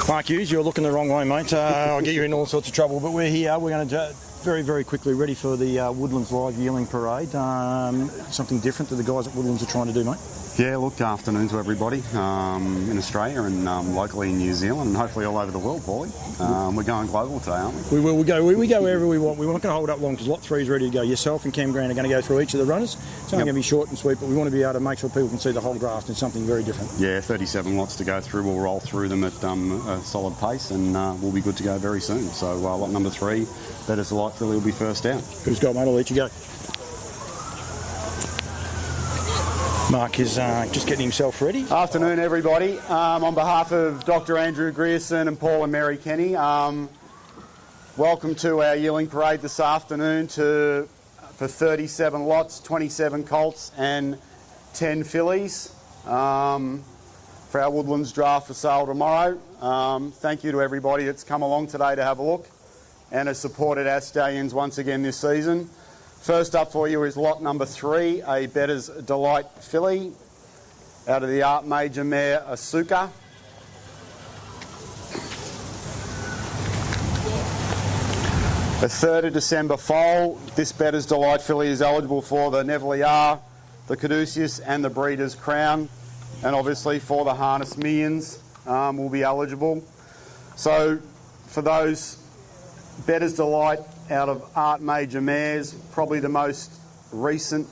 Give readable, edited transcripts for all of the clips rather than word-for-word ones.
Mark Hughes, you're looking the wrong way, mate. I'll get you in all sorts of trouble, but we're here. We're going to very, very quickly ready for the Woodlands Live Yearling Parade. Something different that the guys at Woodlands are trying to do, mate. Yeah, look, afternoon to everybody in Australia and locally in New Zealand and hopefully all over the world, Paulie. We're going global today, aren't we? We will. We go wherever we want. We're not going to hold up long because Lot 3 is ready to go. Yourself and Cam Grant are going to go through each of the runners. It's only going to be short and sweet, but we want to be able to make sure people can see the whole draft and something very different. Yeah, 37 lots to go through. We'll roll through them at a solid pace and we'll be good to go very soon. So lot number 3, Better's Delight Filly will be first out. Who's got, mate? I'll let you go. Mark is just getting himself ready. Afternoon, everybody. On behalf of Dr. Andrew Grierson and Paul and Mary Kenny, welcome to our Yearling Parade this afternoon for 37 lots, 27 colts and 10 fillies for our Woodlands draft for sale tomorrow. Thank you to everybody that's come along today to have a look and has supported our stallions once again this season. First up for you is lot number 3, a Better's Delight filly out of the Art Major mare Asuka. The 3rd of December foal. This Better's Delight filly is eligible for the Neville, the Caduceus and the Breeders' Crown, and obviously for the Harness Millions will be eligible. So for those Better's Delight out of Art Major mares, probably the most recent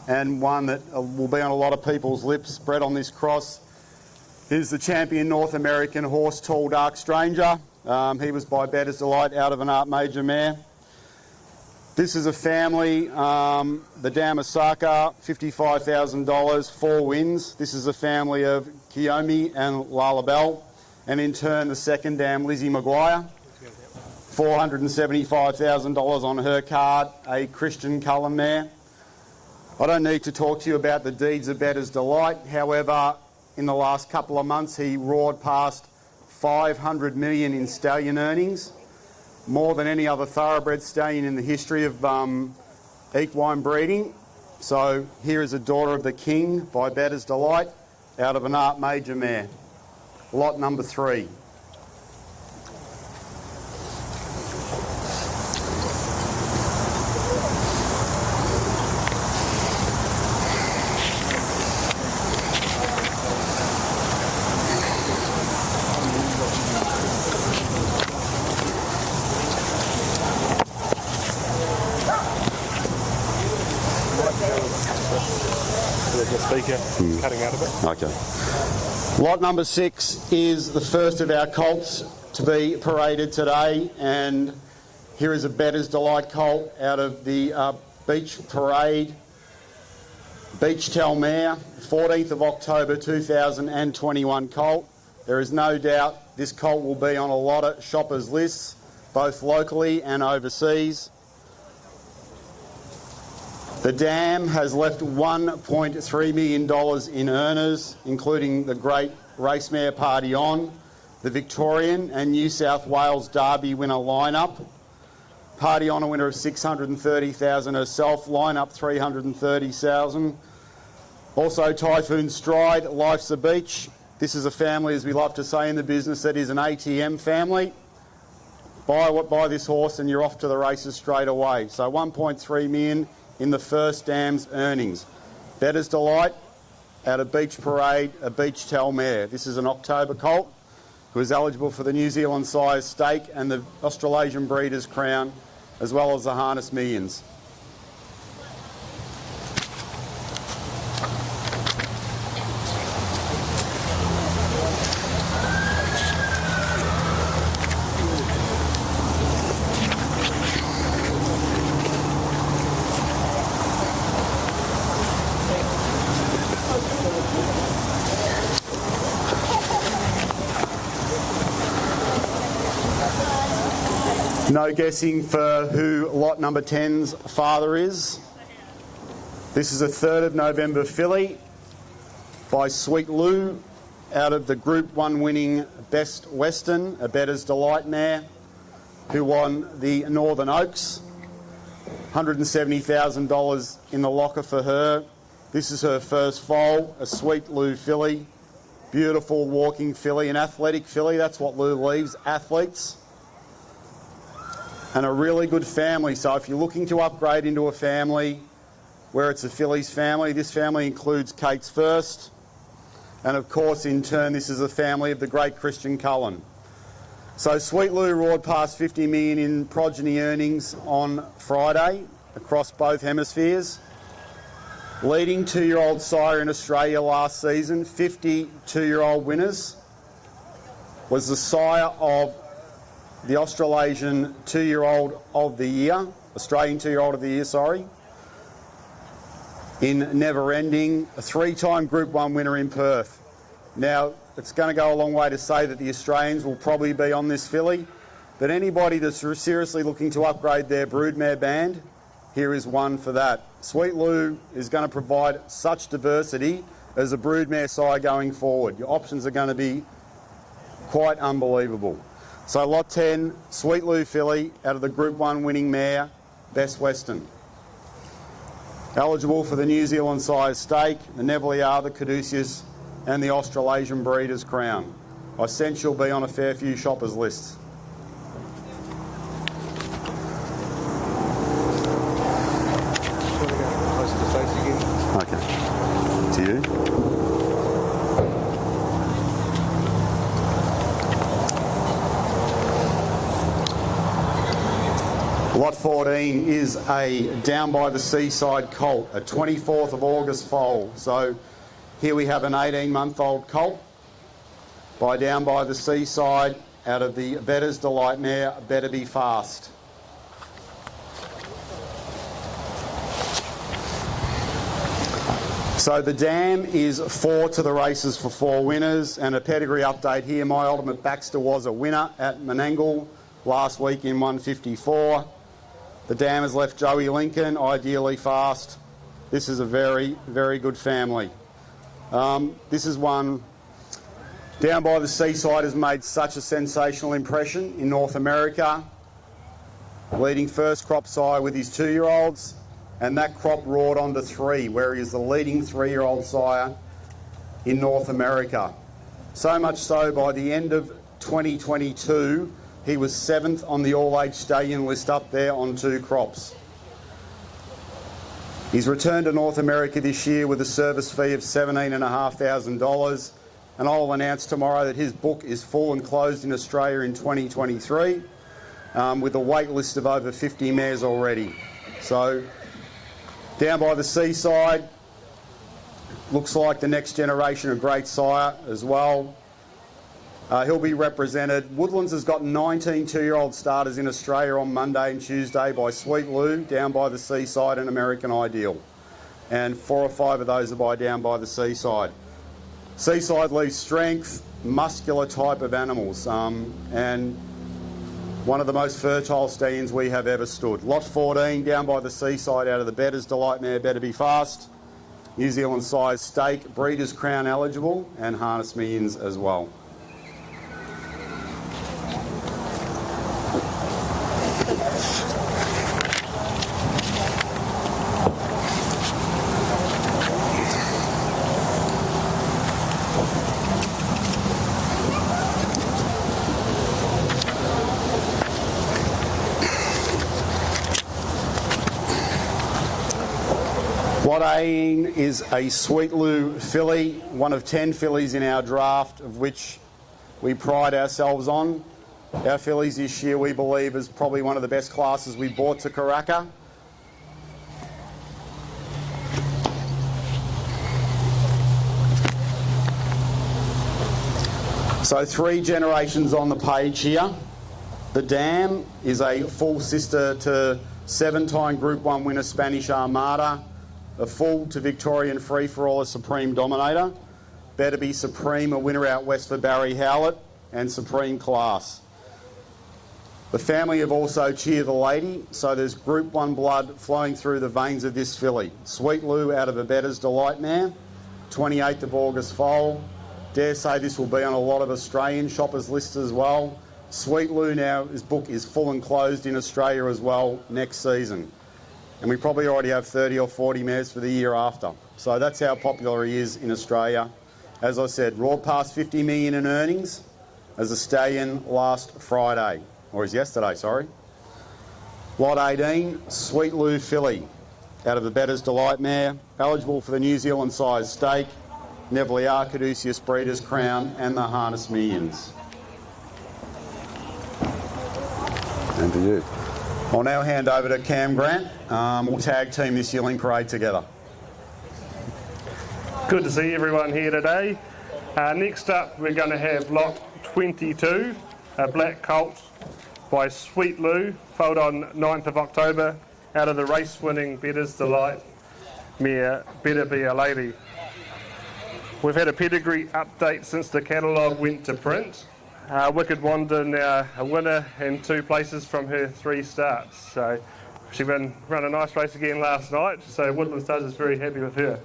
and one that will be on a lot of people's lips, bred on this cross, is the champion North American horse Tall Dark Stranger. He was by Better's Delight out of an Art Major mare. This is a family, the Dam Osaka, $55,000, 4 wins. This is a family of Kiyomi and Lala Bell, and in turn the second dam, Lizzie Maguire. $475,000 on her card, a Christian Cullen mare. I don't need to talk to you about the deeds of Better's Delight. However, in the last couple of months, he roared past $500 million in stallion earnings, more than any other thoroughbred stallion in the history of equine breeding. So here is a Daughter of the King by Better's Delight out of an Art Major mare. Lot number 3. Cutting out a bit. Okay. Lot number 6 is the first of our colts to be paraded today, and here is a Better's Delight colt out of the Beach Parade Beach Tell mare, 14th of October 2021 colt. There is no doubt this colt will be on a lot of shoppers' lists, both locally and overseas. The dam has left $1.3 million in earners, including the great race mare Party On, the Victorian and New South Wales Derby winner lineup. Party On, a winner of $630,000 herself, lineup $330,000. Also Typhoon Stride, Life's a Beach. This is a family, as we love to say in the business, that is an ATM family. Buy this horse and you're off to the races straight away. So $1.3 million in the first dam's earnings. Better's Delight out of Beach Parade, a Beach Tell mare. This is an October colt who is eligible for the New Zealand Sires Stake and the Australasian Breeders' Crown, as well as the Harness Millions. No guessing for who lot number 10's father is. This is a 3rd of November filly by Sweet Lou out of the Group 1 winning Best Western, a Better's Delight mare, who won the Northern Oaks. $170,000 in the locker for her. This is her first foal, a Sweet Lou filly Beautiful walking filly, an athletic filly. That's what Lou leaves, athletes. And a really good family. So if you're looking to upgrade into a family where it's a fillies family, this family includes Kate's First. And of course, in turn, this is a family of the great Christian Cullen. So Sweet Lou roared past 50 million in progeny earnings on Friday across both hemispheres. Leading 2-year-old sire in Australia last season, 52-year-old winners, was the sire of the Australasian 2-year-old of the year, Australian 2-year-old of the year, sorry, in Never Ending, a 3-time Group 1 winner in Perth. Now, it's going to go a long way to say that the Australians will probably be on this filly, but anybody that's seriously looking to upgrade their broodmare band, here is one for that. Sweet Lou is going to provide such diversity as a broodmare sire going forward. Your options are going to be quite unbelievable. So lot 10, Sweet Lou filly out of the Group 1 winning mare, Best Western. Eligible for the New Zealand sire stake, the Neville, the Caduceus and the Australasian Breeders' Crown. I sense you'll be on a fair few shoppers' lists. Okay. To you. Lot 14 is a Down by the Seaside colt, a 24th of August foal. So here we have an 18-month-old colt by Down by the Seaside out of the Bettor's Delight mare, Better Be Fast. So the dam is 4 to the races for 4 winners, and a pedigree update here. My Ultimate Baxter was a winner at Menangle last week in 154. The dam has left Joey Lincoln, Ideally Fast. This is a very, very good family. This is one, Down by the Seaside has made such a sensational impression in North America, leading first crop sire with his 2-year-olds. And that crop roared on to 3, where he is the leading 3-year-old sire in North America. So much so, by the end of 2022, he was 7th on the all-age stallion list up there on 2 crops. He's returned to North America this year with a service fee of $17,500, and I'll announce tomorrow that his book is full and closed in Australia in 2023, with a wait list of over 50 mares already. So, Down by the Seaside, looks like the next generation of great sire as well. He'll be represented. Woodlands has got 19 2-year-old starters in Australia on Monday and Tuesday by Sweet Lou, Down by the Seaside and American Ideal. And 4 or 5 of those are by Down by the Seaside. Seaside leaves strength, muscular type of animals, and one of the most fertile stallions we have ever stood. Lot 14, Down by the Seaside out of the Bettor's Delight mare, Better Be Fast. New Zealand size stake, Breeders' Crown eligible, and harness millions as well. Lot 18 is a Sweet Lou filly, one of 10 fillies in our draft, of which we pride ourselves on. Our fillies this year, we believe, is probably one of the best classes we brought to Karaka. So 3 generations on the page here. The Dam is a full sister to 7-time Group 1 winner Spanish Armada, a full to Victorian Free-for-All, a Supreme Dominator. Better Be Supreme, a winner out west for Barry Howlett, and Supreme Class. The family have also Cheer the Lady, so there's Group 1 blood flowing through the veins of this filly. Sweet Lou out of a Bettor's Delight mare, 28th of August foal. Dare say this will be on a lot of Australian shoppers' lists as well. Sweet Lou now, his book is full and closed in Australia as well next season. And we probably already have 30 or 40 mares for the year after. So that's how popular he is in Australia. as I said, roared past 50 million in earnings as a stallion last Friday, or as yesterday, sorry. Lot 18, Sweet Lou filly, out of the Bettor's Delight mare, eligible for the New Zealand size stake, Neville Caduceus Breeders' Crown and the Harness Millions. And to you. I'll now hand over to Cam Grant. We'll tag team this Yearling Parade together. Good to see everyone here today. Next up we're going to have lot 22, a black colt by Sweet Lou, foaled on 9th of October out of the race-winning Bettor's Delight mare, Better Be a Lady. We've had a pedigree update since the catalogue went to print. Wicked Wanda now a winner and 2 places from her 3 starts. So she ran a nice race again last night, so Woodlands is very happy with her.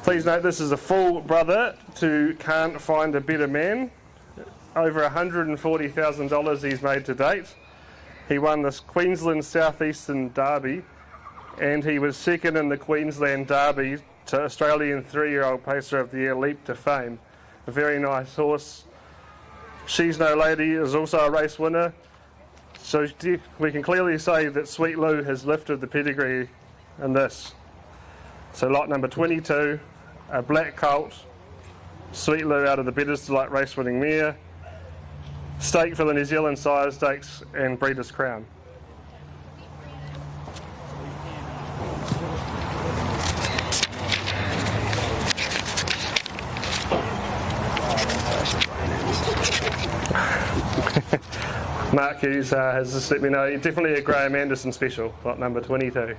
Please note this is a full brother to Can't Find a Better Man. Over $140,000 he's made to date. He won this Queensland Southeastern Derby and he was second in the Queensland Derby to Australian 3-year-old Pacer of the Year Leap to Fame. A very nice horse. She's No Lady is also a race winner. So we can clearly say that Sweet Lou has lifted the pedigree in this. So lot number 22, a black colt, Sweet Lou out of the Bettor's Delight race winning mare, stake for the New Zealand Sire Stakes and Breeders' Crown. Mark Hughes has just let me know, definitely a Graham Anderson special, lot number 22.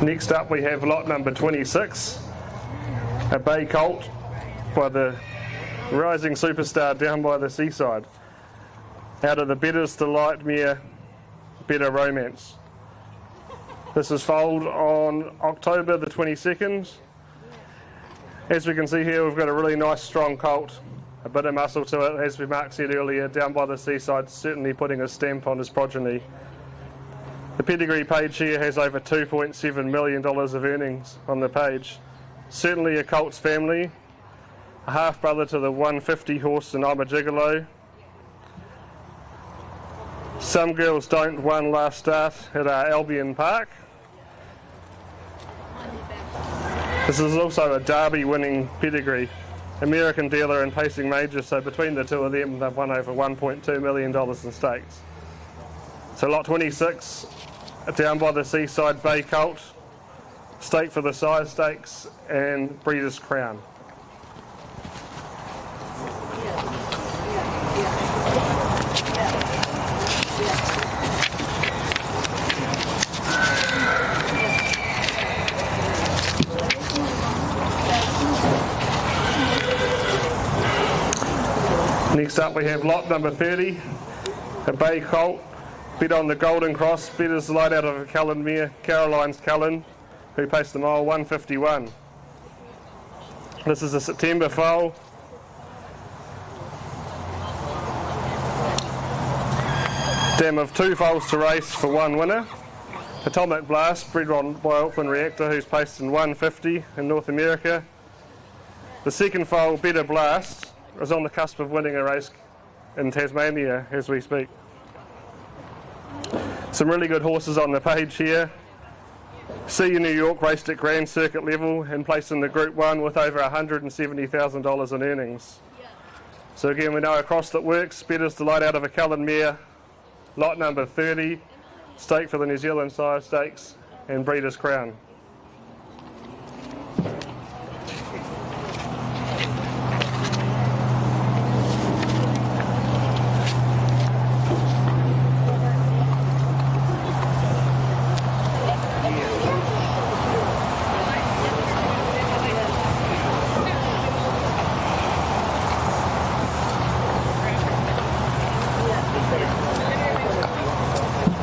Next up we have lot number 26, a bay colt by the rising superstar down by the seaside, out of the Bettor's Delight mare, Better Romance. This is foaled on October the 22nd. As we can see here, we've got a really nice strong colt, a bit of muscle to it, as Mark said earlier, down by the seaside, certainly putting a stamp on his progeny. The pedigree page here has over $2.7 million of earnings on the page. Certainly a colt's family, a half-brother to the 150 horse and I'm a Gigolo. Some Girls Don't won last start at Albion Park. This is also a Derby winning pedigree, American Dealer and Pacing Major, so between the two of them they've won over $1.2 million in stakes. So lot 26, down by the seaside bay colt, stake for the Sire Stakes and Breeders' Crown. Next up we have lot number 30, a bay colt, bet on the Golden Cross, Bettor's Delight out of a Cullen mare, Caroline's Cullen, who paced the mile 151. This is a September foal. Dam of 2 foals to race for 1 winner. Atomic Blast, bred on by Auckland Reactor, who's paced in 150 in North America. The second foal, Better Blast, is on the cusp of winning a race in Tasmania as we speak. Some really good horses on the page here. See New York raced at Grand Circuit level and placed in the Group 1 with over $170,000 in earnings. So again, we know across that works. Bettor's Delight out of a Cullen mare, lot number 30, stake for the New Zealand Sire Stakes and Breeders' Crown.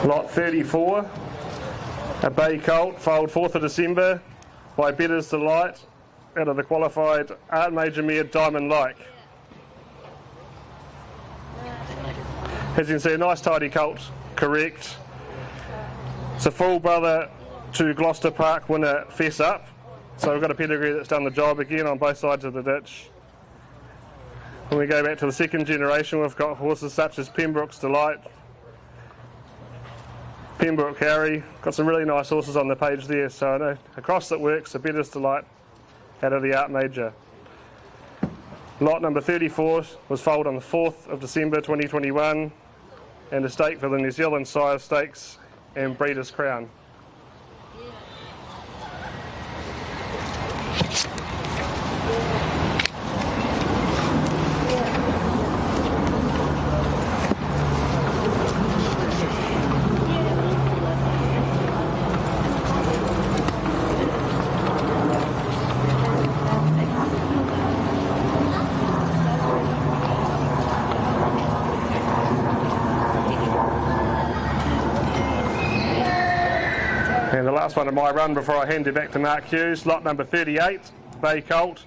Lot 34, a bay colt, foaled 4th of December by Bettor's Delight out of the qualified Art Major mare Diamond Like. As you can see, a nice tidy colt, correct. It's a full brother to Gloucester Park winner Fess Up. So we've got a pedigree that's done the job again on both sides of the ditch. When we go back to the second generation, we've got horses such as Pembroke's Delight, Pembroke Harry, got some really nice horses on the page there. So I know across it works, a Better's Delight out of the Art Major. Lot number 34 was foaled on the 4th of December 2021 and a stake for the New Zealand Sire Stakes and Breeders' Crown. And the last one of my run before I hand it back to Mark Hughes, lot number 38, Bay Colt,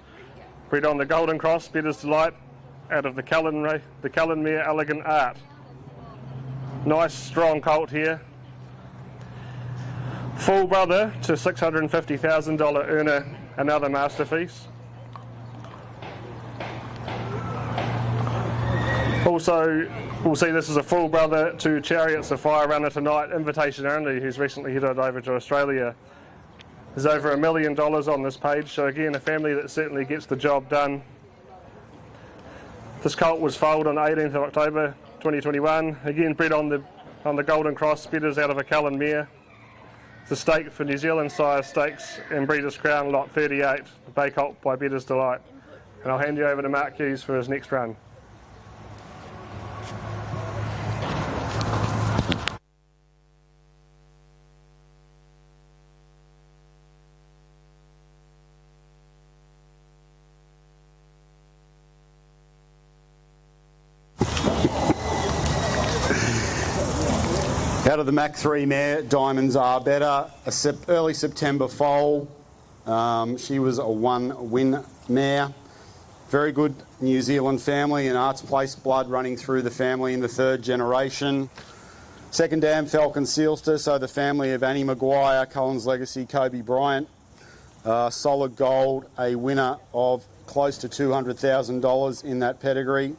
bred on the Golden Cross, Better's Delight, out of the Cullenmere Elegant Art. Nice strong colt here. Full brother to $650,000 earner, another masterpiece. Also, we'll see this is a full brother to Chariot's a Fire Runner tonight, invitation only, who's recently headed over to Australia. There's over $1 million on this page, so again, a family that certainly gets the job done. This colt was foaled on 18th of October 2021, again bred on the Golden Cross, Betters out of a Cullenmere. It's a stake for New Zealand Sire Stakes and Breeders' Crown, lot 38, the Bay Colt by Better's Delight. And I'll hand you over to Mark Hughes for his next run. Out of the Mach 3 mare, Diamonds Are Better, early September foal. She was a one-win mare. Very good New Zealand family and Arts Place blood running through the family in the 3rd generation. Second dam, Falcon Sealster, so the family of Annie Maguire, Cullen's Legacy, Kobe Bryant. Solid gold, a winner of close to $200,000 in that pedigree.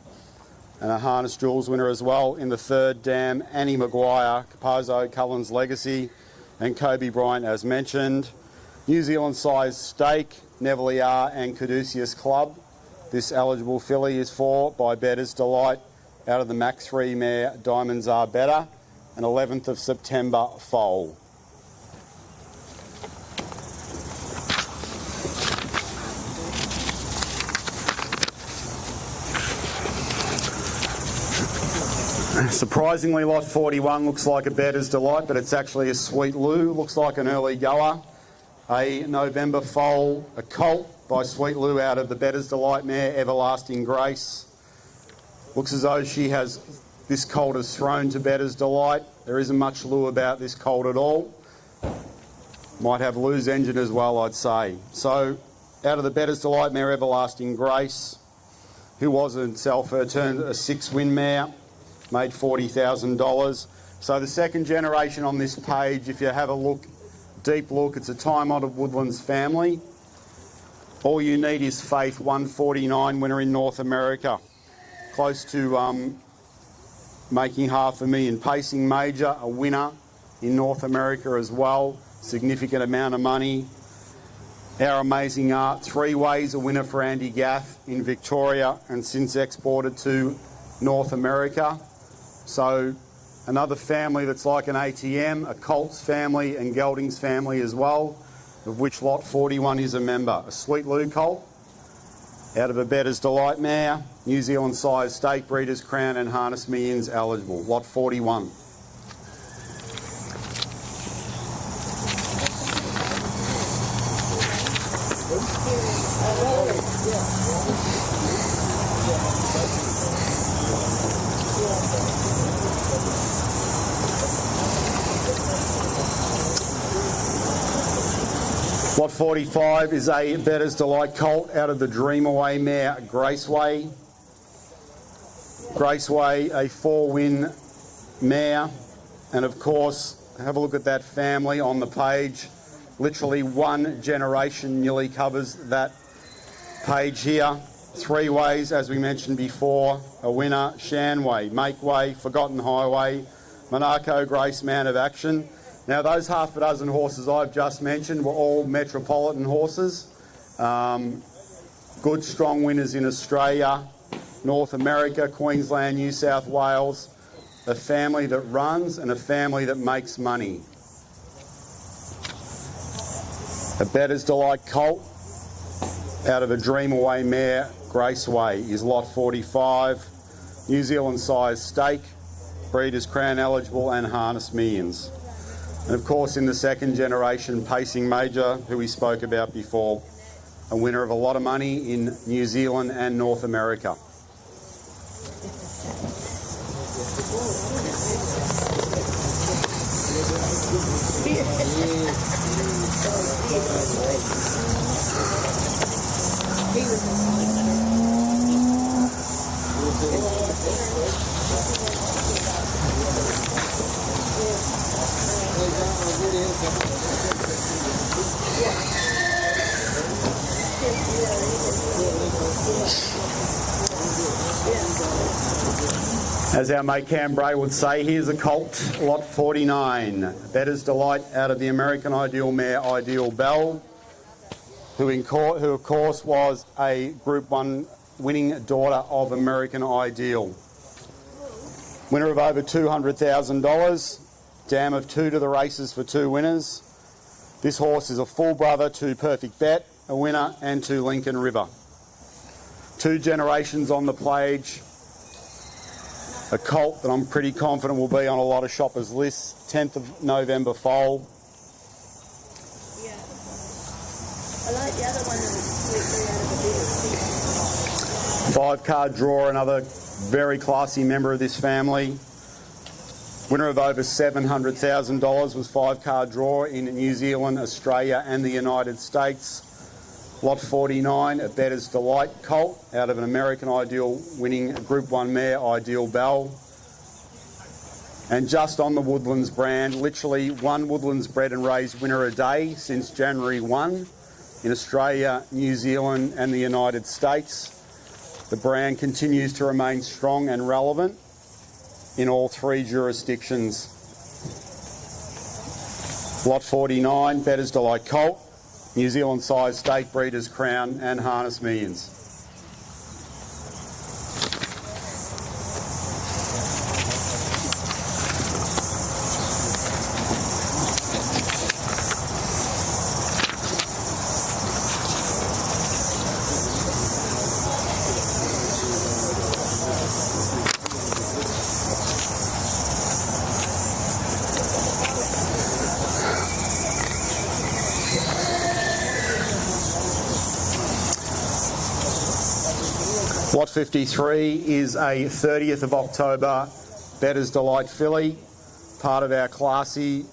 And a Harness Jewels winner as well in the 3rd dam, Annie Maguire, Capozzo, Cullen's Legacy, and Kobe Bryant as mentioned. New Zealand Size Stake, Neville R and Caduceus Club. This eligible filly is for by Better's Delight out of the Mach 3 mare, Diamonds Are Better, an 11th of September foal. Surprisingly, lot 41 looks like a Better's Delight, but it's actually a Sweet Lou. Looks like an early goer. A November foal, a colt by Sweet Lou out of the Better's Delight mare, Everlasting Grace. Looks as though this colt is thrown to Better's Delight. There isn't much Lou about this colt at all. Might have Lou's engine as well, I'd say. So, out of the Better's Delight mare, Everlasting Grace, who was itself turned a 6-win mare. Made $40,000. So the second generation on this page, if you have a deep look, it's a time-honoured Woodlands family. All you need is Faith, 149 winner in North America. Close to making $500,000. Pacing Major, a winner in North America as well. Significant amount of money. Our Amazing Art, 3 ways, a winner for Andy Gaff in Victoria and since exported to North America. So another family that's like an ATM, a Colts family and Geldings family as well, of which lot 41 is a member. A Sweet Lou colt out of a Better's Delight mare, New Zealand Size Stake, Breeders' Crown and Harness Millions eligible, lot 41. Lot 45 is a Better's Delight colt out of the Dream Away mare, Graceway. Graceway, a 4-win mare. And of course, have a look at that family on the page. Literally one generation nearly covers that page here. Three ways, as we mentioned before, a winner, Shanway, Make Way, Forgotten Highway, Monaco, Grace, Man of Action. Now those half a dozen horses I've just mentioned were all metropolitan horses. Good strong winners in Australia, North America, Queensland, New South Wales. A family that runs and a family that makes money. A Bettor's Delight colt out of a Dream Away mare, Graceway, is lot 45. New Zealand size stake, Breeders' Crown eligible and harness millions. And of course in the second generation, Pacing Major, who we spoke about before, a winner of a lot of money in New Zealand and North America. As our mate Cam Bray would say, here's a colt, lot 49. Bettor's Delight out of the American Ideal mare, Ideal Bell, who of course was a Group 1 winning daughter of American Ideal. Winner of over $200,000, dam of 2 to the races for 2 winners. This horse is a full brother to Perfect Bet, a winner, and to Lincoln River. 2 generations on the page. A colt that I'm pretty confident will be on a lot of shoppers' lists. 10th of November foal. Yeah. I like the other one that was 5-card draw, another very classy member of this family. Winner of over $700,000 was 5-card draw in New Zealand, Australia and the United States. Lot 49, a Bettor's Delight colt out of an American Ideal winning Group 1 mare, Ideal Bell. And just on the Woodlands brand, literally one Woodlands bred and raised winner a day since January 1 in Australia, New Zealand and the United States. The brand continues to remain strong and relevant in all 3 jurisdictions. Lot 49, Bettor's Delight colt, New Zealand size stake, Breeders' Crown and harness millions. Lot 53 is a 30th of October Bettor's Delight filly, part of our classy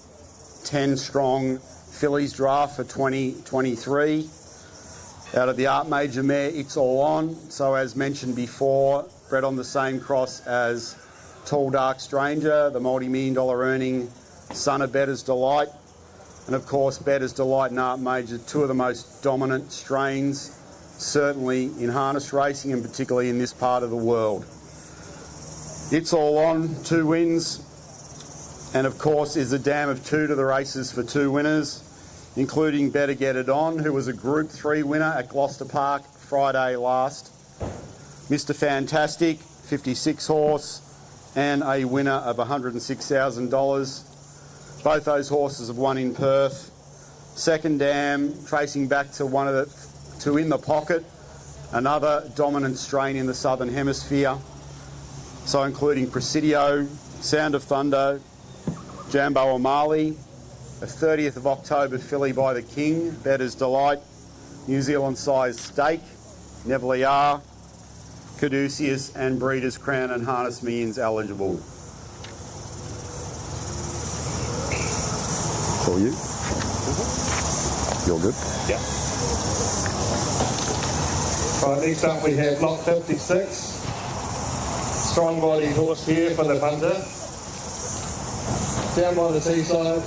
10-strong fillies draft for 2023. Out of the Art Major mare, It's All On. So as mentioned before, bred on the same cross as Tall Dark Stranger, the multi-million-dollar earning son of Bettor's Delight. And of course, Bettor's Delight and Art Major, 2 of the most dominant strains, certainly in harness racing and particularly in this part of the world. It's All On, 2 wins, and of course is a dam of 2 to the races for 2 winners, including Better Get It On, who was a Group 3 winner at Gloucester Park Friday last. Mr Fantastic, 56 horse, and a winner of $106,000. Both those horses have won in Perth. Second dam, tracing back to one of the to In the Pocket, another dominant strain in the Southern Hemisphere. So including Presidio, Sound of Thunder, Jambo O'Malley, a 30th of October filly by the King, Bettor's Delight, New Zealand size stake, Neville, Caduceus and Breeders' Crown and harness millions eligible. For you? You're good? Yeah. Right, next up we have lot 56. Strong body horse here for the punter. down by the seaside,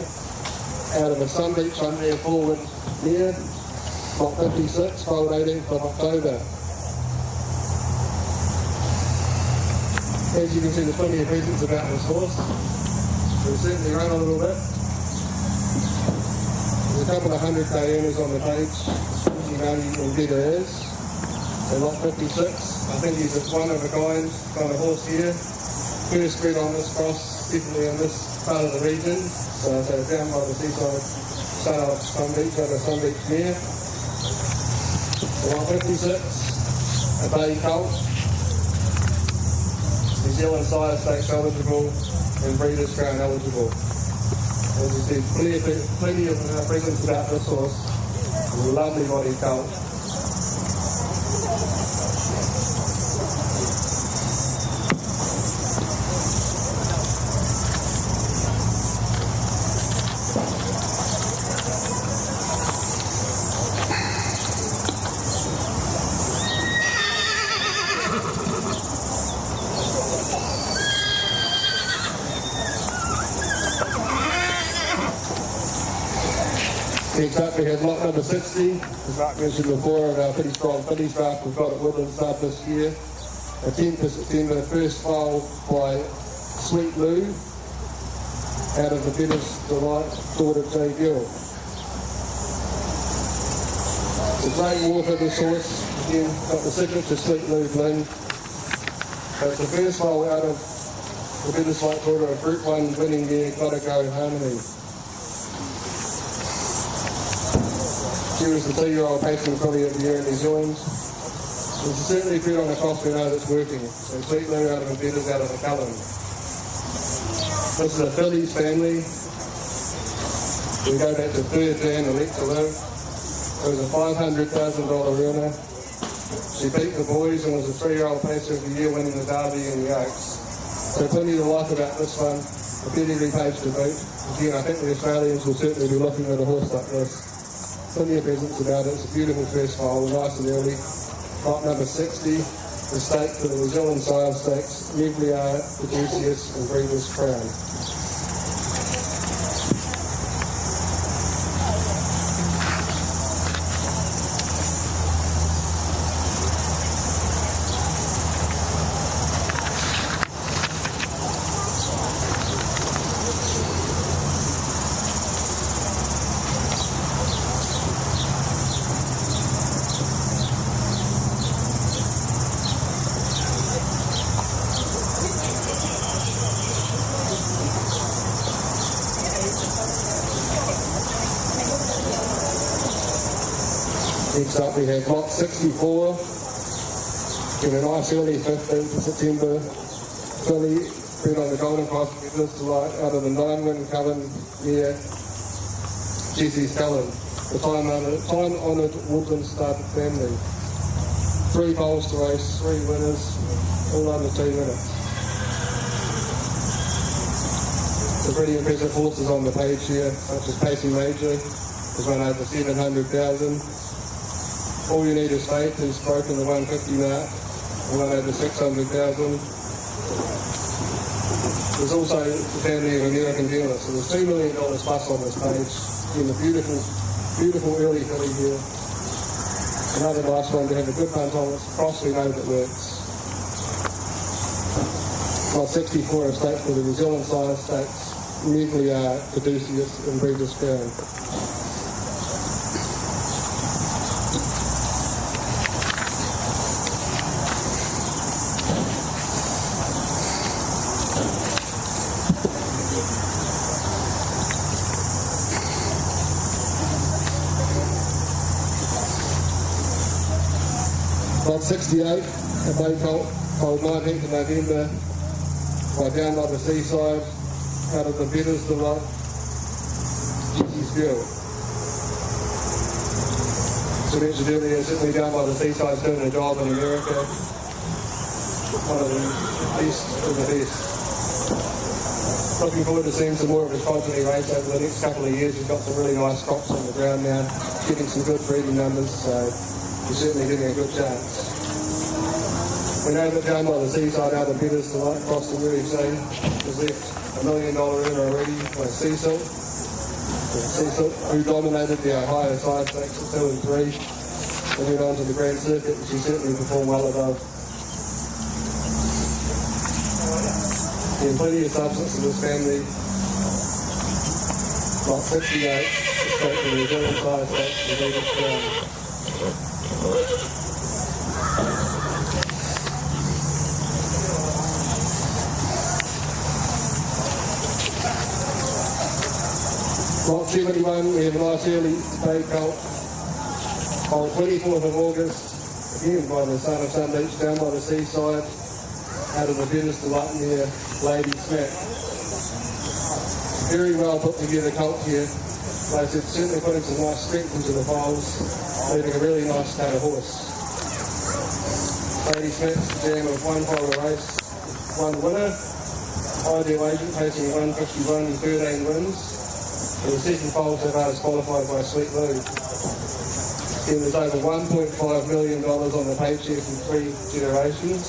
out of a Sun Beach Sunday forward here, lot 56, foaled 18th of October. As you can see, there's plenty of presents about this horse. We'll certainly run a little bit. There's a couple of 100k earners on the page. You know who Better is. So lot 56. I think he's a one of a kind horse here. First bred on this cross, definitely in this part of the region. So down by the seaside, start off Sun Beach, out of Sun Beach mare. Lot 56, a bay colt. New Zealand Sire Stakes eligible and Breeders' Crown eligible. As you see, plenty of presents about this horse. Lovely body colt. Next up we have lot number 60, as Mark mentioned before, of our pretty strong fillies draft we've got at Woodlands start this year. The 10th of September, first foal by Sweet Lou, out of the Better's Delight, daughter J. Gill. It's a great water, this horse. Again, got the signature Sweet Lou bling. So it's the first foal out of the Better's Delight daughter of Group 1 winning year, Karaka Harmony. She was the 2-year-old pacing filly of the year in New Zealand. There's certainly food on the cross we know that's working. So Sweet Lou out of the Betters, out of the Cullen. This is a fillies family. We go back to third Dan, Elect to Live. It was a $500,000 earner. She beat the boys and was a 3-year-old pacer of the year, winning the Derby and the Oaks. So plenty to like about this one. A pedigree page to boot. Again, I think the Australians will certainly be looking at a horse like this. Plenty of presents about it. It's a beautiful first foal, nice and early. Lot number 60, the stake for the New Zealand Sire Stakes, Nuclear, Caduceus and Breeders' Crown. Next up we have lot 64, in a nice early 15th of September, filly bred on the Golden Cross Better's Delight out of the 9-win Cullen near Jesse's Cullen, the time-honoured Woodlands started family. 3 bowls to race, 3 winners, all under 2 minutes. The pretty impressive horses on the page here, such as Pacey Major, has run over 700,000. All You Need Is Faith has broken the 150 mark and run over 600,000. There's also the family of American dealers, so there's $2 million plus on this page. In the beautiful early filly here. Another nice one to have a good punt on. It's a cross we know that works. Lot 64 of stakes for the New Zealand Sire Stakes, Nuclear, Caduceus and Breeders' Crown. Lot 68, a bay colt, foaled 19th of November, by down by the seaside, out of the Better's Delight, Jesse's Girl. So mentioned earlier, certainly down by the seaside, doing a job in America. One of the best of the best. Looking forward to seeing some more of his progeny race over the next couple of years. He's got some really nice crops on the ground now, getting some good breeding numbers, so he's certainly getting a good chance. We know that down by the seaside, out of bidders to light across the Weary Sea has left $1 million in already by Cecil. Cecil, who dominated the Ohio side stakes at 2 and 3, and went on to the Grand Circuit, which he certainly performed well above. He had plenty of substance in this family. Lot 58, straight to the New Zealand side stakes, the leaders crown. Lot 71, we have a nice early day colt on 24th of August, again by the son of Sunbeach, down by the seaside, out of the Venice to Lutton Lady Smack. Very well put together colt here. Like I said, certainly putting some nice strength into the foals, leaving a really nice kind of horse. Lady Smack's the jam of 1 foal a race, 1 winner. Ideal agent pacing 151 and 13 wins. And the second foal so far is qualified by Sweet Lou. And there's over $1.5 million on the paycheck from 3 generations,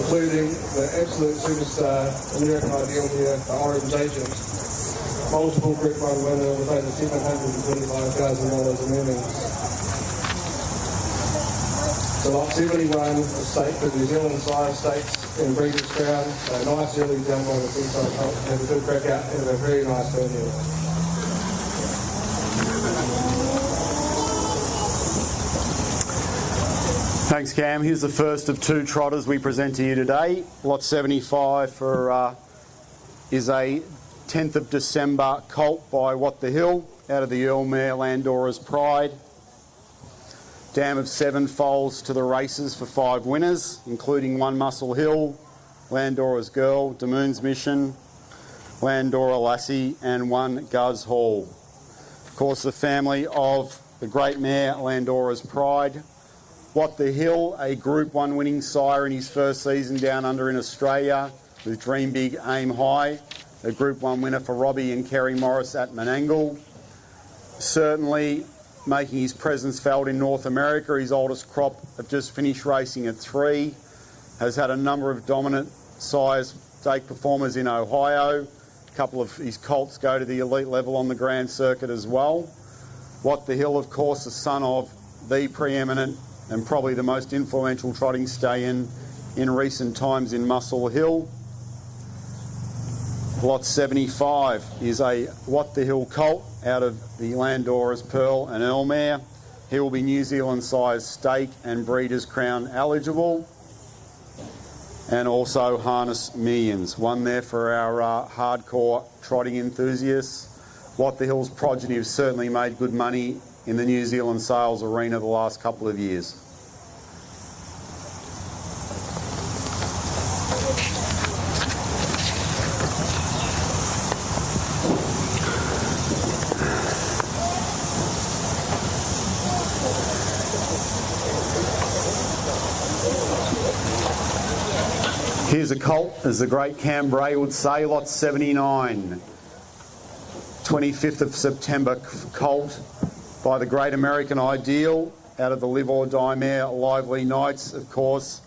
including the absolute superstar American Ideal here, the Orange Agent. Multiple Group 1 winner with over $725,000 in earnings. So lot 71, a stake for New Zealand sire stakes in Breeders' Crown. A nice early jump on the seaside colt. Have a good crack out and a very nice turn here. Thanks, Cam. Here's the first of 2 trotters we present to you today. Lot 75 is a 10th of December colt by What the Hill out of the Earl Mare Landora's Pride. Dam of 7 foals to the races for 5 winners, including 1 Muscle Hill, Landora's Girl, Damoon's Mission, Landora Lassie, and 1 Guz Hall. Of course, the family of the great mare Landora's Pride. What the Hill, a Group 1 winning sire in his first season down under in Australia with Dream Big, Aim High, a Group 1 winner for Robbie and Kerry Morris at Menangle. Certainly making his presence felt in North America. His oldest crop have just finished racing at 3, has had a number of dominant sires stake performers in Ohio. A couple of his colts go to the elite level on the Grand Circuit as well. What the Hill, of course, the son of the preeminent and probably the most influential trotting stallion in recent times in Muscle Hill. Lot 75 is a What the Hill colt out of the Landora's Pearl and Earl Mare. He will be New Zealand size stake and Breeders' Crown eligible, and also harness millions. One there for our hardcore trotting enthusiasts. What the Hill's progeny have certainly made good money in the New Zealand sales arena the last couple of years. Here's a colt, as the great Cam Bray would say, lot 79. 25th of September colt by the great American Ideal out of the Live or Die mare Lively Nights, of course.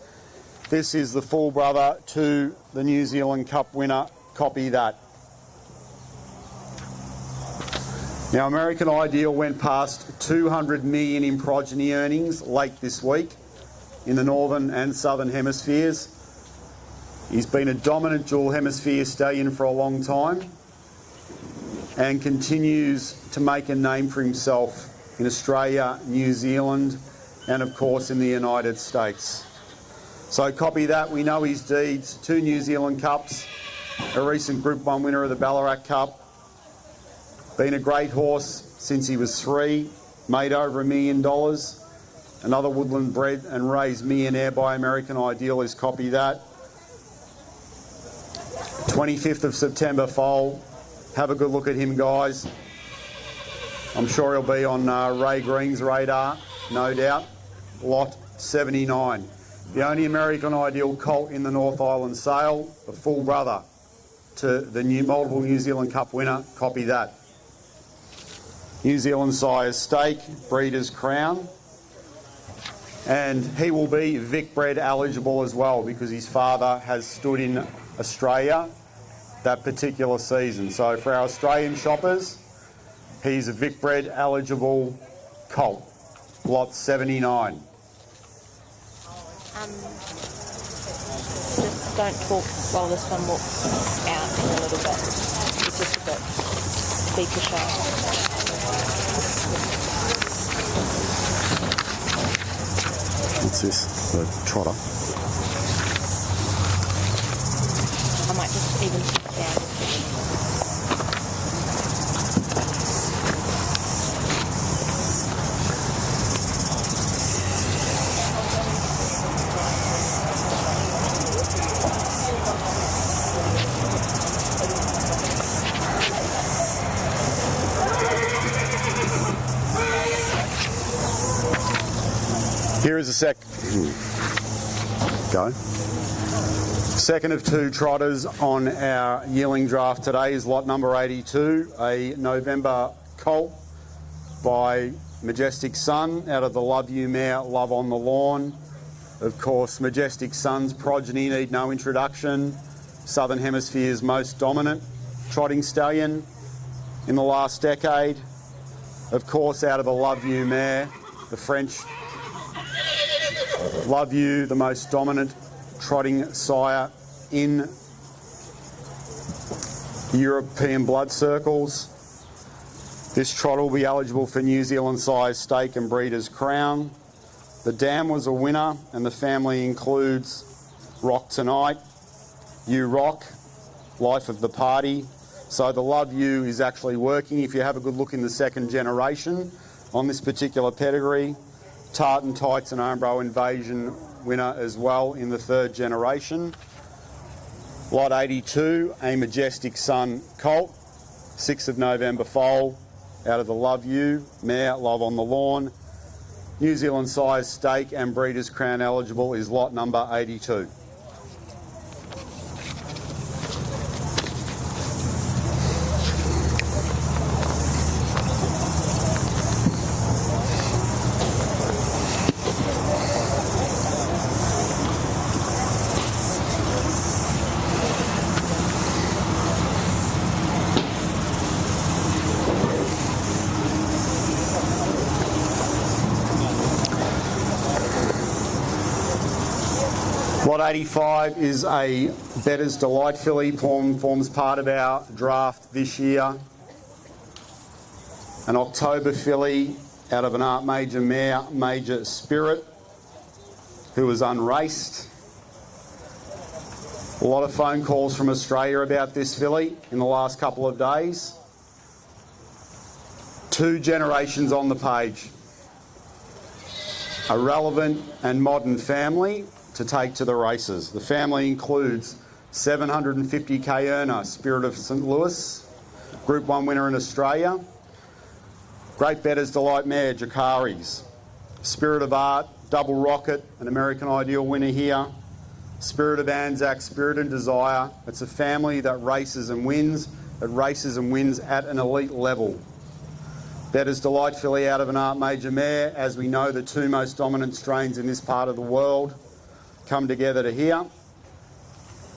This is the full brother to the New Zealand Cup winner, Copy That. Now, American Ideal went past 200 million in progeny earnings late this week in the Northern and Southern Hemispheres. He's been a dominant dual hemisphere stallion for a long time and continues to make a name for himself in Australia, New Zealand, and of course in the United States. So Copy That, we know his deeds. 2 New Zealand Cups, a recent Group 1 winner of the Ballarat Cup. Been a great horse since he was 3, made over $1 million. Another Woodland bred and raised millionaire by American Ideal is Copy That. 25th of September foal. Have a good look at him, guys. I'm sure he'll be on Ray Green's radar, no doubt. Lot 79. The only American Ideal colt in the North Island sale, the full brother to the multiple New Zealand Cup winner, Copy That. New Zealand sire stake, Breeders' Crown. And he will be Vic bred eligible as well because his father has stood in Australia that particular season. So for our Australian shoppers, he's a Vic bred eligible colt, lot 79. Just don't talk while this one walks out in a little bit. It's just a bit speaker shy. What's this? The trotter. I might just even sit down. Here is a second of two trotters on our yearling draft today is lot number 82, a November colt by Majestic Sun out of the Love You mare, Love on the Lawn. Of course, Majestic Sun's progeny need no introduction. Southern Hemisphere's most dominant trotting stallion in the last decade. Of course, out of the Love You mare, the French Love You, the most dominant trotting sire in European blood circles. This trotter will be eligible for New Zealand size stake and breeder's crown. The dam was a winner and the family includes Rock Tonight, You Rock, Life of the Party. So the Love You is actually working. If you have a good look in the second generation on this particular pedigree, Tartan Tights and Umbro Invasion winner as well in the third generation. Lot 82, a Majestic Sun colt, 6th of November foal, out of the Love You mare, Love on the Lawn. New Zealand size stake and breeder's crown eligible is lot number 82. Lot 85 is a Bettor's Delight filly, forms part of our draft this year. An October filly out of an Art Major mare, Major Spirit, who was unraced. A lot of phone calls from Australia about this filly in the last couple of days. 2 generations on the page. A relevant and modern family to take to the races. The family includes 750k earner, Spirit of St Louis, Group 1 winner in Australia, Great Bettor's Delight mare, Jakaris, Spirit of Art, Double Rocket, an American Ideal winner here, Spirit of Anzac, Spirit and Desire. It's a family that races and wins at an elite level. Bettor's Delight filly out of an Art Major mare. As we know, the 2 most dominant strains in this part of the world come together to here.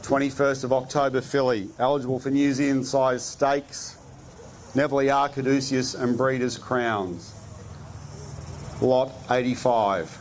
21st of October filly, eligible for New Zealand size stakes, Neville Caduceus and breeder's crowns. Lot 85.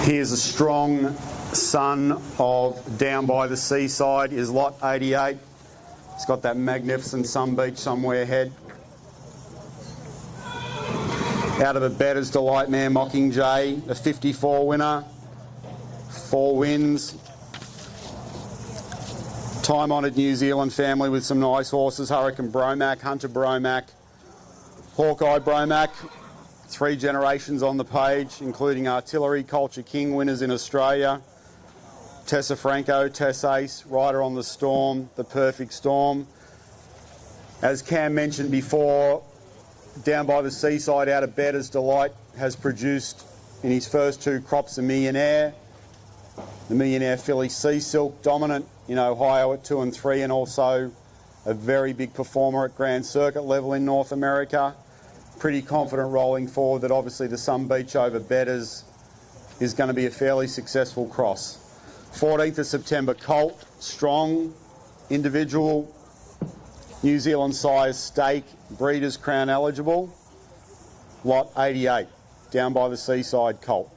Here's a strong son of Down by the Seaside, is lot 88. It's got that magnificent Sun Beach somewhere head. Out of a Bettor's Delight mare, Mockingjay, a 54 winner, 4 wins. Time-honoured New Zealand family with some nice horses, Hurricane Bromac, Hunter Bromac, Hawkeye Bromac. 3 generations on the page, including Artillery, Culture King winners in Australia. Tessa Franco, Tess Ace, Rider on the Storm, the perfect storm. As Cam mentioned before, Down by the Seaside out of Bettor's Delight has produced in his first 2 crops a Millionaire. The Millionaire filly Sea Silk, dominant in Ohio at 2 and 3, and also a very big performer at Grand Circuit level in North America. Pretty confident rolling forward that obviously the Sun Beach over Bettor's is going to be a fairly successful cross. 14th of September, Colt, strong, individual, New Zealand size stake, Breeders' Crown eligible, lot 88, Down by the Seaside, Colt.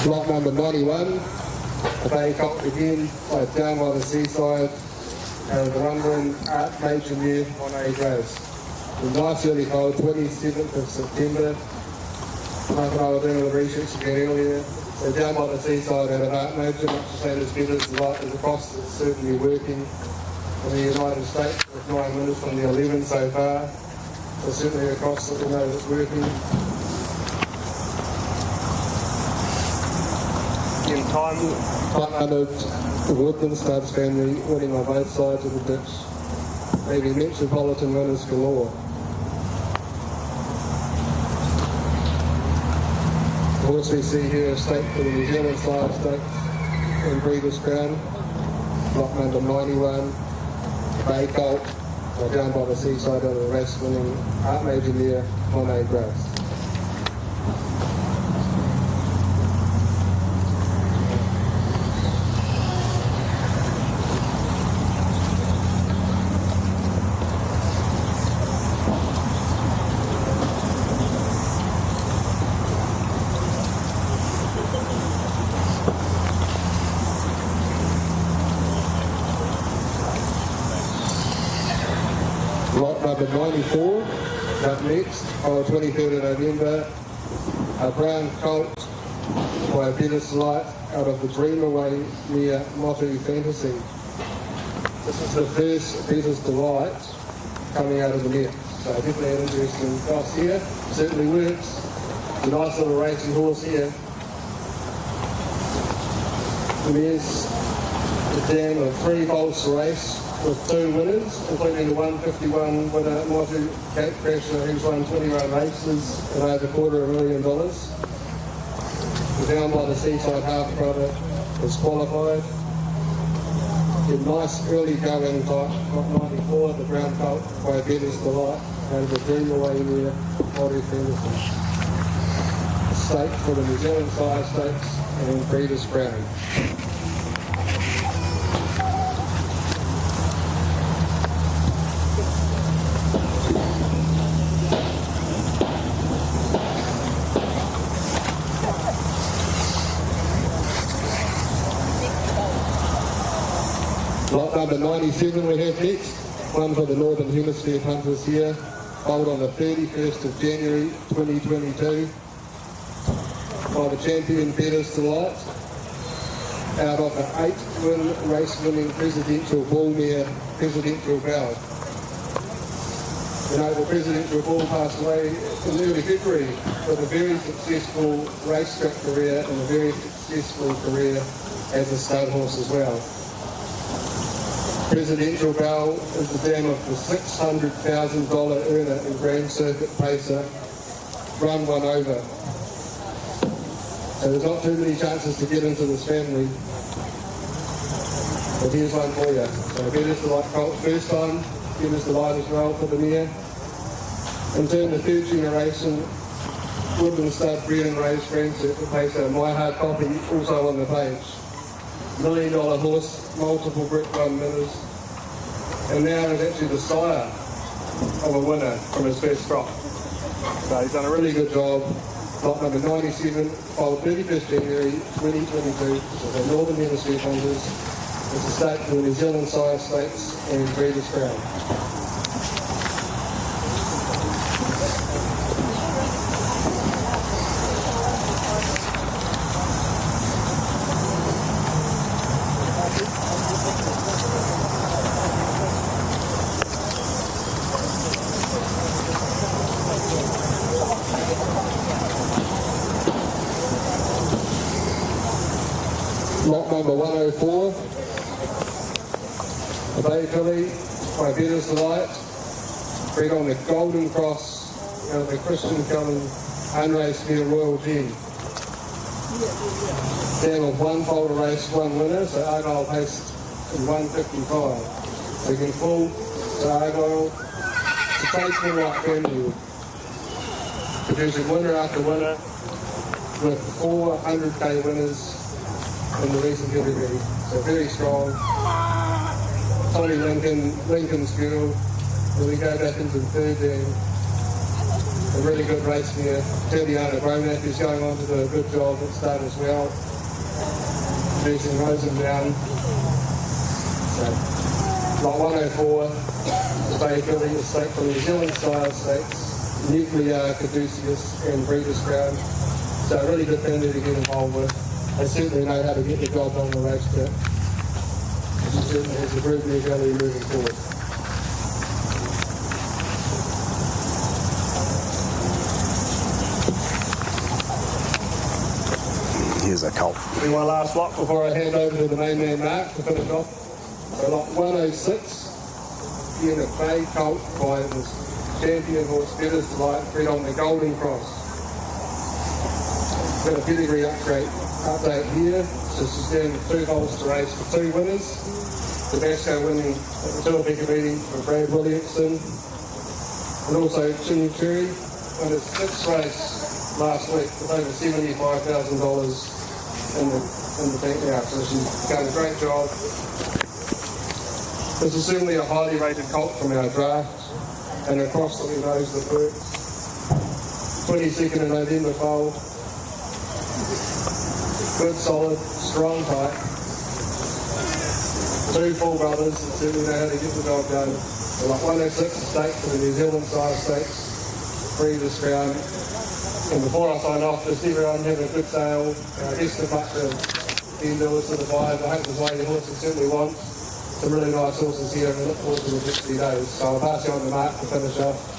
Lot number 91, a bay colt again, Down by the Seaside, and the Rundgren Art Major Year on A Grace. The nice early foal, 27th of September. Like I was doing all the research again earlier. So Down by the Seaside at an Art Major, much the same as Bettor's Delight, is a cross that's certainly working in the United States with 9 winners from the 11 so far. So certainly a cross that we know that's working. In time, Under the Woodlands Studs family winning on both sides of the ditch. Maybe metropolitan winners galore. The horse we see here is stake for the New Zealand side stakes in Breeders' Crown. Lot number 91, Bay Colt, Down by the Seaside of the race winning Art Major Year on A Grace. Lot number 94, up next, on the 23rd of November, a brown colt by Bettor's Delight out of the Dream Away near Motu Fantasy. This is the first Bettor's Delight coming out of the net, so definitely an interesting cross here. Certainly works. It's a nice little racing horse here. And there's the dam of 3 false race with 2 winners, including the 151 winner, Motu Gate Crasher, who's won 21 races and over $250,000. The Down by the Seaside half brother is qualified. A nice early going type, got 94, the brown colt by Bettor's Delight, and the Dream Away near Motu Fantasy. Stake for the New Zealand side stakes and Breeders' Crown. Lot number 97 we have next, one for the Northern Hemisphere punters here, foaled on the 31st of January 2022 by the champion Bettor's Delight, out of the 8-win race-winning Presidential Bullmare Presidential Bell. You know, the Presidential Bull passed away in early February with a very successful racetrack career and a very successful career as a stud horse as well. Presidential Bell is the dam of the $600,000 earner in Grand Circuit Pacer, run one over. So there's not too many chances to get into this family. But here's one for you. So Bettor's Delight colt first time, Bettor's Delight as well for the mare. In turn, the 3rd generation Woodlands stud bred and raised Grand Circuit Pacer, my hard copy also on the page. $1 million horse, multiple Group 1 winners, and now is actually the sire of a winner from his first crop. So he's done a really good job, Lot number 97, filed 31st January 2022, with the Northern Hemisphere holders. It's a state for the New Zealand sire stakes and Breeders' Crown. Lot number 104, a bay filly by Betters Delight, bred on the Golden Cross out of the Christian Cullen unraced near Royal Gem. Dam of one foaled race, one winner, so Argyle paced in 155. So you can pull to Argyle to tradesman like family, producing winner after winner with 400k winners in the recent pedigree. So very strong. Tony Lincoln's girl, when we go back into the third dam. A really good race here. Tatiana Bromack is going on to do a good job at start as well. Producing Rosendown. So, lot 104, the Bay Filly estate from New Zealand sire stakes, Nuclear, Caduceus and Breeders' Crown. So a really good family to get involved with. They certainly know how to get the job on the race kit. She certainly has a group new value moving forward. Here's a colt. Do one last lot before I hand over to the main man Mark to finish off. So lot 106, unit Bay colt by this champion horse Betters Delight, bred on the Golden Cross. Got a pedigree update here. So she's down 2 holes to race for 2 winners. Tabasco winning at the Tuapeka meeting for Brad Williamson. And also Chimichurri won his 6th race last week with over $75,000 in the bank now. So she's done a great job. This is certainly a highly rated colt from our draft, and a cross that we knows that works. 22nd of November foal. Good, solid, strong type. 2 full brothers that certainly know how to get the job done. We're like 106 estate for the New Zealand sire stakes, Breeders' Crown. And before I sign off, just everyone have a good sale. Best of luck to Ben Lewis and the buyers. I hope the way the horses certainly want. Some really nice horses here, and we look forward to the next few days. So I'll pass you on to Mark to finish off.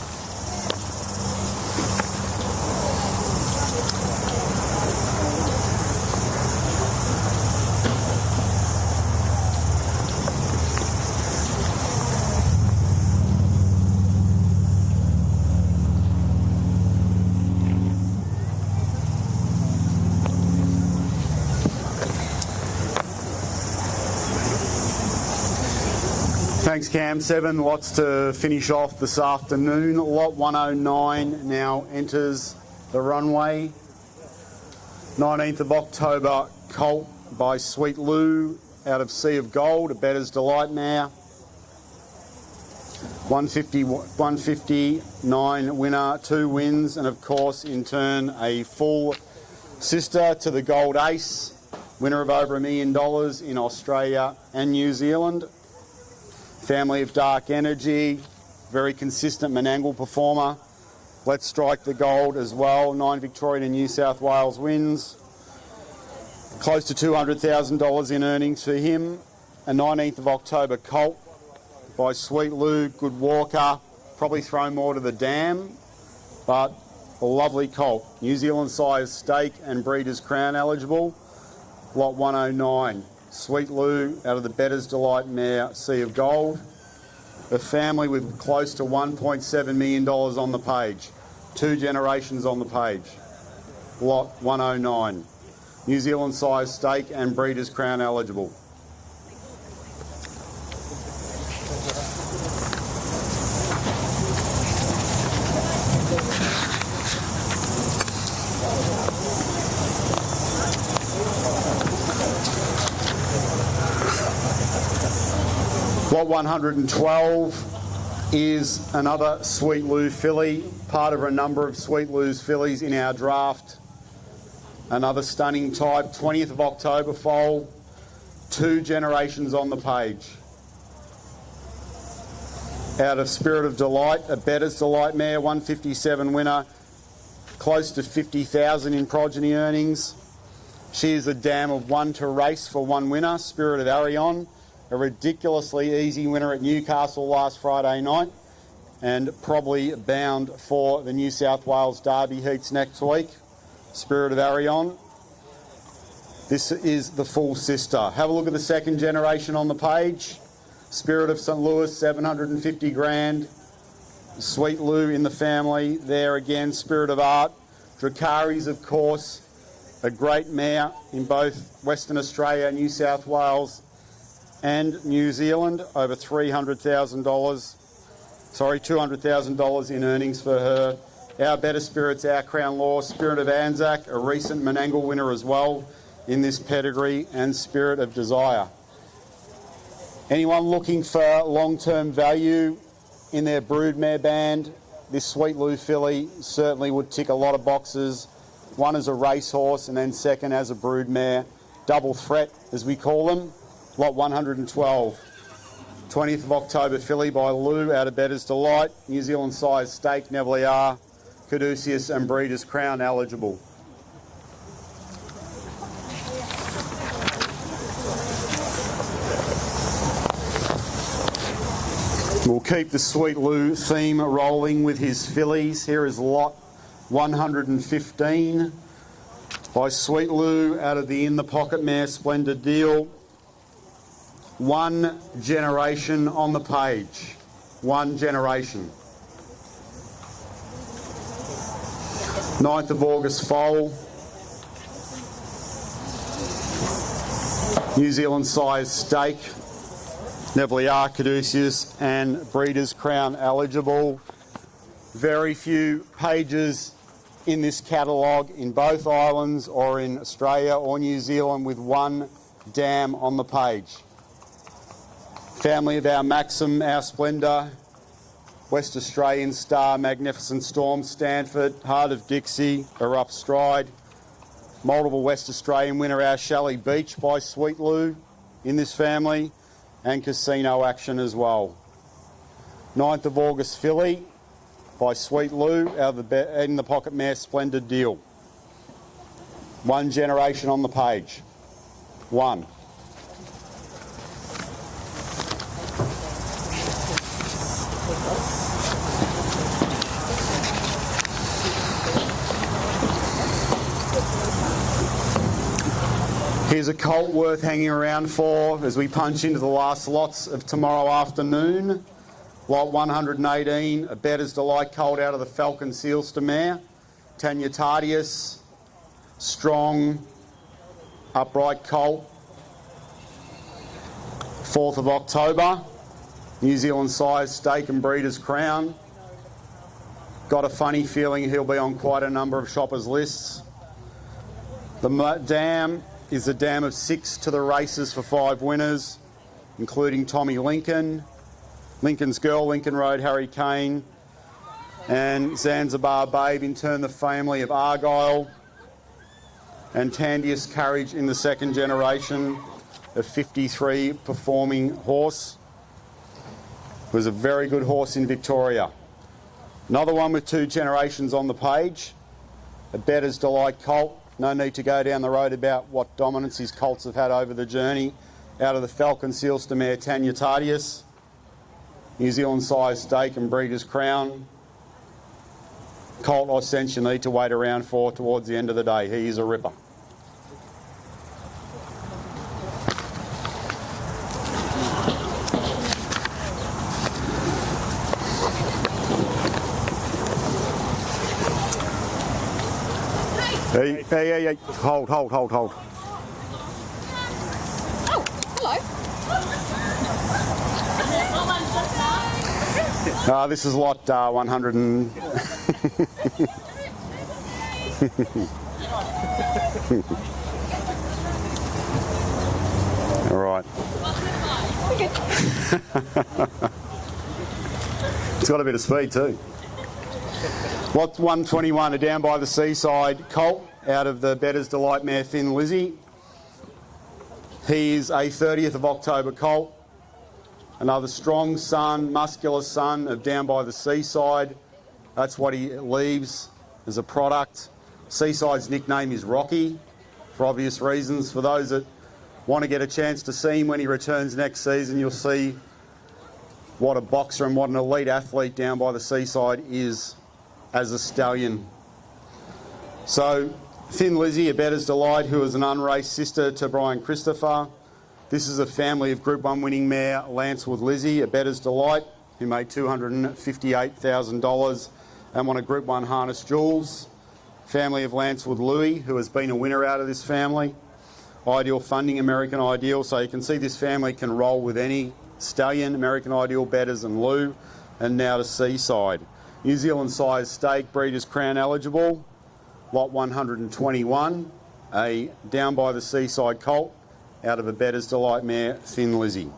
Thanks, Cam. 7 lots to finish off this afternoon. Lot 109 now enters the runway. 19th of October, colt by Sweet Lou out of Sea of Gold, a Betters Delight now. 159 winner, 2 wins, and of course in turn a full sister to the Gold Ace, winner of over $1 million in Australia and New Zealand. Family of Dark Energy, very consistent Menangle performer. Let's Strike the Gold as well, 9 Victorian and New South Wales wins. Close to $200,000 in earnings for him. A 19th of October colt by Sweet Lou, good walker, probably thrown more to the dam, but a lovely colt. New Zealand size stake and Breeders' Crown eligible. Lot 109. Sweet Lou out of the Betters Delight mare, Sea of Gold. A family with close to $1.7 million on the page. 2 generations on the page. Lot 109. New Zealand size stake and Breeders' Crown eligible. Lot 112, is another Sweet Lou filly, part of a number of Sweet Lou's fillies in our draft. Another stunning type, 20th of October foal, 2 generations on the page. Out of Spirit of Delight, a Bettor's Delight mare, 157 winner, close to 50,000 in progeny earnings. She is a dam of 1 to race for 1 winner, Spirit of Arion, a ridiculously easy winner at Newcastle last Friday night, and probably bound for the New South Wales Derby heats next week. Spirit of Arion. This is the full sister. Have a look at the second generation on the page. Spirit of St Louis, 750 grand. Sweet Lou in the family there again. Spirit of Art. Dracaris, of course, a great mare in both Western Australia, New South Wales and New Zealand. Over $300,000. Sorry, $200,000 in earnings for her. Our Better Spirits, Our Crown Law, Spirit of Anzac, a recent Menangle winner as well in this pedigree, and Spirit of Desire. Anyone looking for long-term value in their broodmare band, this Sweet Lou filly certainly would tick a lot of boxes. One as a racehorse and then second as a broodmare. Double threat, as we call them. Lot 112. 20th of October filly by Lou out of Bettor's Delight. New Zealand size stake, Neville, Caduceus and Breeders' Crown eligible. We'll keep the Sweet Lou theme rolling with his fillies. Here is lot 115 by Sweet Lou out of the In the Pocket mare Splendid Deal. 1 generation on the page. 1 generation. 9th of August foal. New Zealand size stake. Neville, Caduceus and Breeders' Crown eligible. Very few pages in this catalogue in both islands or in Australia or New Zealand with 1 dam on the page. Family of Our Maxim, Our Splendour, West Australian Star, Magnificent Storm, Stanford, Heart of Dixie, Erupt Stride, multiple West Australian winner, Our Shelley Beach by Sweet Lou in this family, and Casino Action as well. 9th of August filly by Sweet Lou out of the In the Pocket mare Splendid Deal. 1 generation on the page. 1. Here's a colt worth hanging around for as we punch into the last lots of tomorrow afternoon. Lot 118, a Bettor's Delight colt out of the Falcon Sealster mare. Tanya Tardius, strong, upright colt. 4th of October, New Zealand size stake and Breeders' Crown. Got a funny feeling he'll be on quite a number of shoppers' lists. The dam is a dam of 6 to the races for 5 winners, including Tommy Lincoln, Lincoln's Girl, Lincoln Road, Harry Kane, and Zanzibar Babe, in turn the family of Argyle, and Tandius Courage in the 2nd generation, a 53 performing horse. Was a very good horse in Victoria. Another one with 2 generations on the page, a Bettor's Delight colt. No need to go down the road about what dominance his colts have had over the journey. Out of the Falcon Sealster mare Tanya Tardius, New Zealand size stake and Breeders' Crown. Colt I sense you need to wait around for towards the end of the day. He is a ripper. Hey. Hold. Oh, hello. This is lot 100 and... All right. It's got a bit of speed too. Lot 121, a Down by the Seaside colt out of the Bettor's Delight mare Thin Lizzie. He is a 30th of October colt. Another strong son, muscular son of Down by the Seaside. That's what he leaves as a product. Seaside's nickname is Rocky, for obvious reasons. For those that want to get a chance to see him when he returns next season, you'll see what a boxer and what an elite athlete Down by the Seaside is as a stallion. So, Thin Lizzie, a Bettor's Delight, who is an unraced sister to Brian Christopher. This is a family of Group 1 winning mare Lancewood Lizzie, a Bettor's Delight, who made $258,000 and won a Group 1 harness jewels. Family of Lancewood Louis, who has been a winner out of this family. Ideal Funding, American Ideal. So you can see this family can roll with any stallion, American Ideal, Bettors and Lou. And now to Seaside. New Zealand size stake, Breeders' Crown eligible. Lot 121, a Down by the Seaside colt out of a Bettor's Delight mare, Thin Lizzie.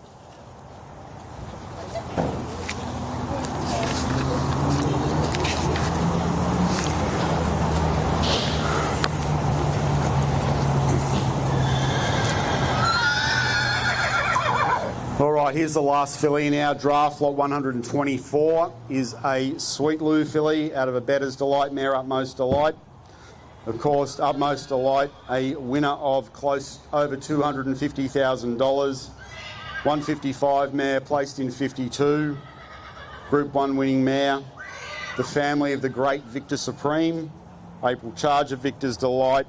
All right, here's the last filly in our draft. Lot 124 is a Sweet Lou filly out of a Bettor's Delight mare, Utmost Delight. Of course, Utmost Delight, a winner of close over $250,000. 155 mare, placed in 52. Group 1 winning mare. The family of the great Victor Supreme. April Charger, Victor's Delight.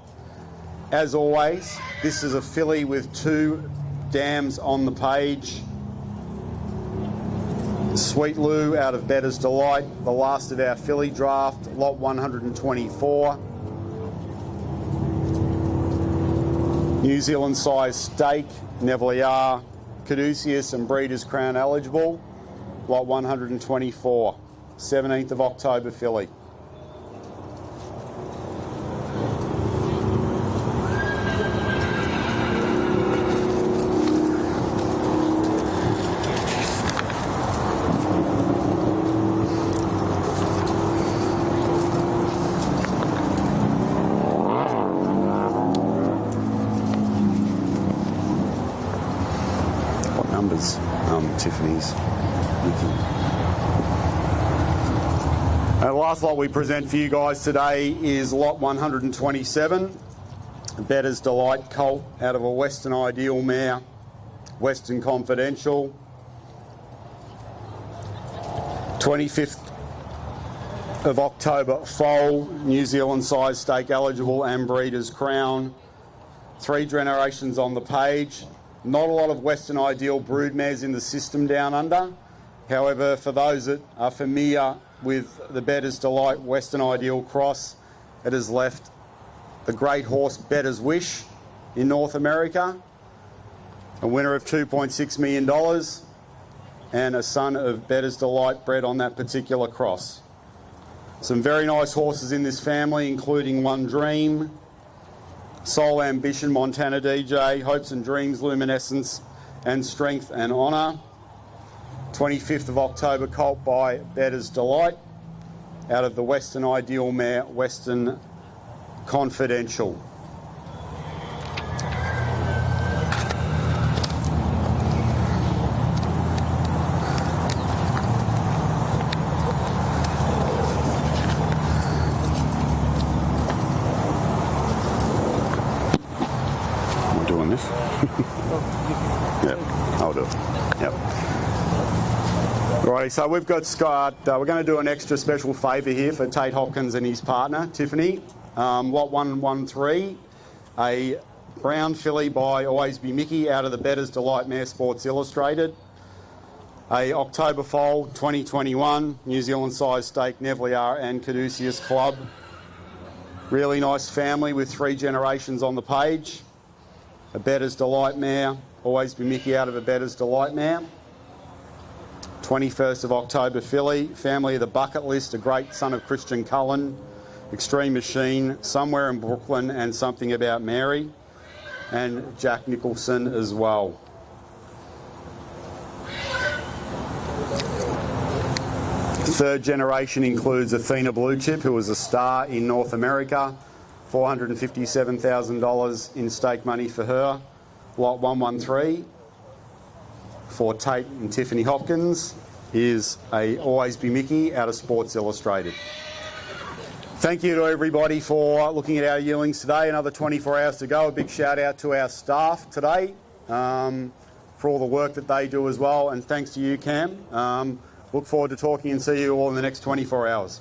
As always, this is a filly with 2 dams on the page. Sweet Lou out of Bettor's Delight, the last of our filly draft, lot 124. New Zealand size stake, Neville Caduceus and Breeders' Crown eligible, lot 124, 17th of October filly. Numbers, Tiffany's. And the last lot we present for you guys today is lot 127, Bettor's Delight colt out of a Western Ideal mare, Western Confidential. 25th of October foal, New Zealand size stake eligible and Breeders' Crown. 3 generations on the page. Not a lot of Western Ideal broodmares in the system down under. However, for those that are familiar with the Bettor's Delight Western Ideal cross, it has left the great horse Bettor's Wish in North America, a winner of $2.6 million, and a son of Bettor's Delight bred on that particular cross. Some very nice horses in this family, including One Dream, Soul Ambition, Montana DJ, Hopes and Dreams, Luminescence, and Strength and Honour. 25th of October colt by Bettor's Delight out of the Western Ideal mare, Western Confidential. This? Yep, I'll do it. Yep. Alrighty, so we've got Scott. We're going to do an extra special favour here for Tate Hopkins and his partner, Tiffany. Lot 113, a brown filly by Always Be Mickey out of the Bettor's Delight mare, Sports Illustrated. A October foal, 2021, New Zealand size stake, Neville and Caduceus Club. Really nice family with 3 generations on the page. A Bettor's Delight mare, Always Be Mickey out of a Bettor's Delight mare. 21st of October filly, family of the Bucket List, a great son of Christian Cullen, Extreme Machine, Somewhere in Brooklyn and Something About Mary, and Jack Nicholson as well. Third generation includes Athena Blue Chip, who was a star in North America. $457,000 in stake money for her. Lot 113 for Tate and Tiffany Hopkins is a Always Be Mickey out of Sports Illustrated. Thank you to everybody for looking at our yearlings today. Another 24 hours to go. A big shout out to our staff today for all the work that they do as well. And thanks to you, Cam. Look forward to talking and see you all in the next 24 hours.